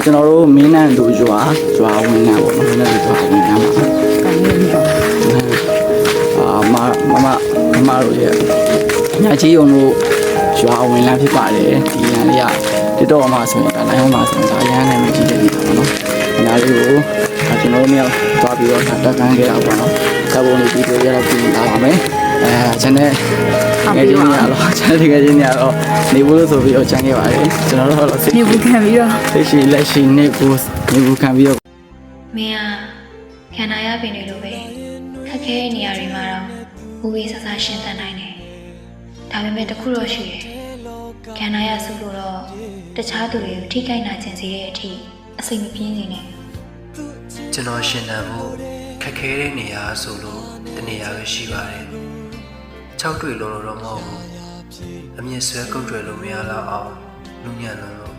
ကျွန်တော်တို့မင်းနန်းသူရွာဝင်နန်းပေါ့နော်မင်းနန်းသူရွာဝင်နန်းပါမတို့ရဲ့ညာချီယုံတို့ရွာဝင်လန်းဖြစ်ပါတယ်ဒီရန်လေးကတစ်တော့မှဆိုရင်ဒါနိုင်အောင်မှဆိုရင်ဒါရန်နိုင်မှကြီးတဲ့နေတာပေါ့နော်ညာလေးကိုကျွန်တော်တို့မြောက်သွားပြီးတော့တက်ကန်းခဲ့တာပေါ့နော်ကပုံလေးပြီးတော့ရတော့ပြင်လာပါမယ်ကျွန်တော်ငယ်ချင်းတွေကတော့ကျွန်တော်ငယ်ချင်းတွေကတော့နေဘူးလို့ဆိုပြီးတော့ချမ်းခဲ့ပါတယ်ကျွန်တော်တို့တော့စိတ် နေဘူးခံပြီးတော့ သိရှိလက်ရှိနေဘူးခံပြီးတော့ မင်းကခန္ဓာရပင်တွေလိုပဲခက်ခဲတဲ့နေရာတွေမှာတော့ဦးဝေးဆဆရှင်းသန်နိုင်တယ်ဒါပေမဲ့တခုတော့ရှိတယ်ခန္ဓာရစုလို့တော့တခြားသူတွေကိုထိခိုက်နိုင်ခြင်းစေတဲ့အထိအစိမ်မပြင်းနေနဲ့ ကျွန်တော်ရှင်သန်မှုခက်ခဲတဲ့နေရာဆိုလို့တနေရာပဲရှိပါတယ်၆တွေ့လုံးလို့တော့မဟုတ်ဘူးအမြင့်ဆွဲကုတ်ကျွယ်လို့မရတော့အောင်လူညံ့လုံးလို့